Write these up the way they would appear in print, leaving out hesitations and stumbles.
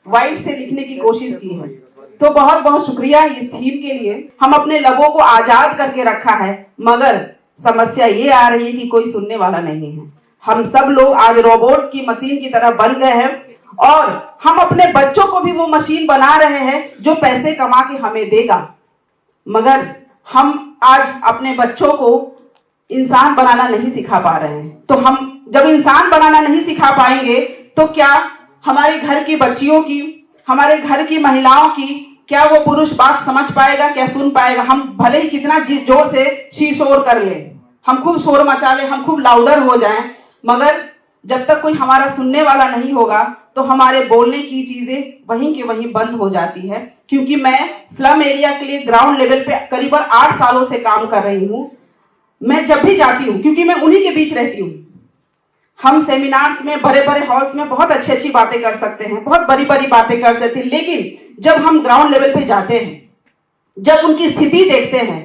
White से लिखने की कोशिश की है। तो बहुत बहुत शुक्रिया इस थीम के लिए। हम अपने लबों को आजाद करके रखा है, मगर समस्या ये आ रही है कि कोई सुनने वाला नहीं है। हम सब लोग आज रोबोट की मशीन की तरह बन गए हैं और हम अपने बच्चों को भी वो मशीन बना रहे हैं जो पैसे कमा के हमें देगा, मगर हम आज अपने बच्चों को इंसान बनाना नहीं सिखा पा रहे हैं। तो हम जब इंसान बनाना नहीं सिखा पाएंगे तो क्या हमारे घर की बच्चियों की, हमारे घर की महिलाओं की, क्या वो पुरुष बात समझ पाएगा, क्या सुन पाएगा? हम भले ही कितना जोर से शी-शोर कर ले, हम खूब शोर मचा ले, हम खूब लाउडर हो जाएं, मगर जब तक कोई हमारा सुनने वाला नहीं होगा तो हमारे बोलने की चीजें वहीं के वहीं बंद हो जाती है। क्योंकि मैं स्लम एरिया के लिए ग्राउंड लेवल पे करीबन 8 सालों से काम कर रही हूँ। मैं जब भी जाती हूँ, क्योंकि मैं उन्हीं के बीच रहती हूँ, हम सेमिनार्स में, बड़े बड़े हॉल्स में बहुत अच्छी अच्छी बातें कर सकते हैं, बहुत बड़ी बड़ी बातें कर सकते हैं, लेकिन जब हम ग्राउंड लेवल पे जाते हैं, जब उनकी स्थिति देखते हैं,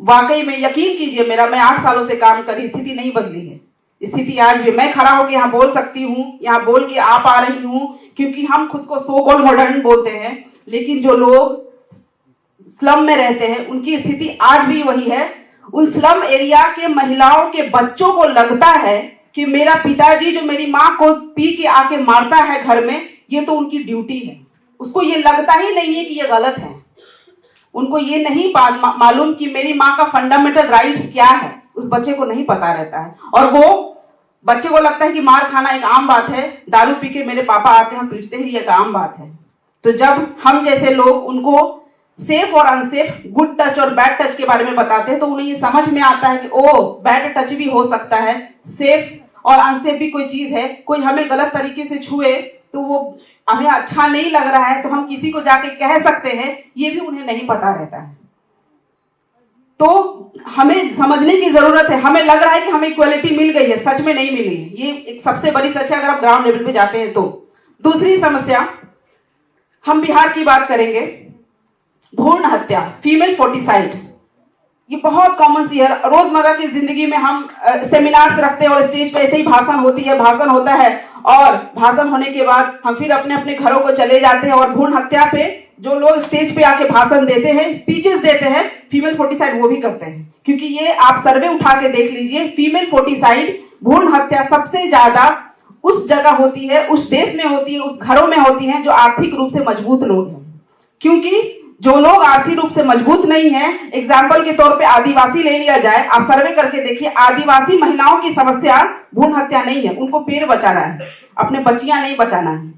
वाकई में यकीन कीजिए मेरा, मैं 8 सालों से काम करी, स्थिति नहीं बदली है। स्थिति आज भी, मैं खड़ा होकर यहाँ बोल सकती हूँ, यहाँ बोल के आ पा रही हूँ, क्योंकि हम खुद को सो कॉल्ड मॉडर्न बोलते हैं, लेकिन जो लोग स्लम में रहते हैं उनकी स्थिति आज भी वही है। उन स्लम एरिया के महिलाओं के बच्चों को लगता है कि मेरा पिताजी जो मेरी माँ को पी के आके मारता है घर में, ये तो उनकी ड्यूटी है। उसको ये लगता ही नहीं है कि ये गलत है। उनको ये नहीं मालूम कि मेरी माँ का फंडामेंटल राइट्स क्या है, उस बच्चे को नहीं पता रहता है। और वो बच्चे को लगता है कि मार खाना एक आम बात है, दारू पी के मेरे पापा आते हैं पीटते ही एक आम बात है। तो जब हम जैसे लोग उनको सेफ और अनसेफ, गुड टच और बैड टच के बारे में बताते हैं तो उन्हें ये समझ में आता है कि ओ, बैड टच भी हो सकता है, सेफ और अनसेफ भी कोई चीज है। कोई हमें गलत तरीके से छुए तो वो हमें अच्छा नहीं लग रहा है तो हम किसी को जाके कह सकते हैं, ये भी उन्हें नहीं पता रहता है। तो हमें समझने की जरूरत है। हमें लग रहा है कि हमें इक्वालिटी मिल गई है, सच में नहीं मिली है। ये एक सबसे बड़ी सच है अगर आप ग्राउंड लेवल पे जाते हैं तो। दूसरी समस्या, हम बिहार की बात करेंगे, भ्रूण हत्या, फीमेल फोर्टिसाइड। ये बहुत कॉमन सी है, रोजमर्रा की जिंदगी में हम सेमिनार्स रखते हैं और स्टेज पे ऐसे ही भाषण होता है और भाषण होने के बाद हम फिर अपने अपने घरों को चले जाते हैं। और भ्रूण हत्या पे जो लोग स्टेज पे आके भाषण देते हैं, स्पीचेस देते हैं, फीमेल फोर्टिसाइड वो भी करते हैं। क्योंकि ये आप सर्वे उठा के देख लीजिए, फीमेल फोर्टिसाइड, भ्रूण हत्या सबसे ज्यादा उस जगह होती है, उस देश में होती है, उस घरों में होती है जो आर्थिक रूप से मजबूत लोग हैं। क्योंकि जो लोग आर्थिक रूप से मजबूत नहीं है, एग्जाम्पल के तौर पे आदिवासी ले लिया जाए, आप सर्वे करके देखिए, आदिवासी महिलाओं की समस्या भ्रूण हत्या नहीं है, उनको पेड़ बचाना है, अपने बच्चियां नहीं बचाना है।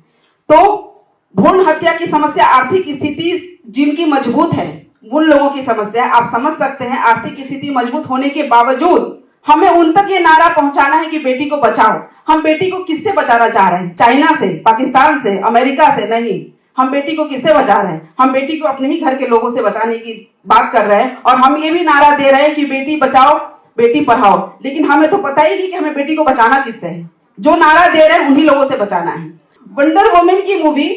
तो भ्रूण हत्या की समस्या आर्थिक स्थिति जिनकी मजबूत है उन लोगों की समस्या है। आप समझ सकते हैं, आर्थिक स्थिति मजबूत होने के बावजूद हमें उन तक ये नारा पहुंचाना है कि बेटी को बचाओ। हम बेटी को किससे बचाना चाह रहे हैं? चाइना से, पाकिस्तान से, अमेरिका से नहीं। हम बेटी को किससे बचा रहे हैं? हम बेटी को अपने ही घर के लोगों से बचाने की बात कर रहे हैं। और हम ये भी नारा दे रहे हैं कि बेटी बचाओ, बेटी पढ़ाओ, लेकिन हमें तो पता ही नहीं कि हमें बेटी को बचाना किससे है। जो नारा दे रहे हैं उन्हीं लोगों से बचाना है। वंडर वुमन की मूवी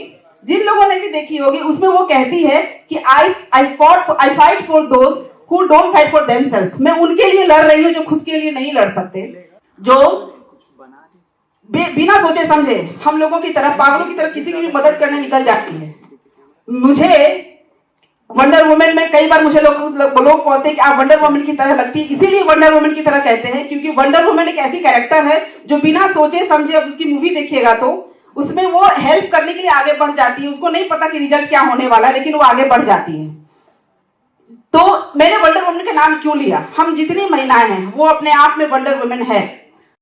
जिन लोगों ने भी देखी होगी, उसमें वो कहती है कि आई fight for those who don't fight for themselves. मैं उनके लिए लड़ रही हूँ जो खुद के लिए नहीं लड़ सकते, जो बिना सोचे समझे हम लोगों की तरफ, पागलों की तरफ किसी की भी मदद करने निकल जाती है। मुझे वंडर वुमन में कई बार मुझे लोग बोलते हैं कि आप वंडर वुमन की तरह लगती है, इसीलिए वंडर वुमन की तरह कहते हैं क्योंकि वंडर वुमन एक ऐसी कैरेक्टर है जो बिना सोचे समझे, अब उसकी मूवी देखिएगा तो उसमें वो हेल्प करने के लिए आगे बढ़ जाती है। उसको नहीं पता कि रिजल्ट क्या होने वाला है, लेकिन वो आगे बढ़ जाती है। तो मैंने वंडर वुमन का नाम क्यों लिया? हम जितनी महिलाएं हैं वो अपने आप में वंडर वुमन है।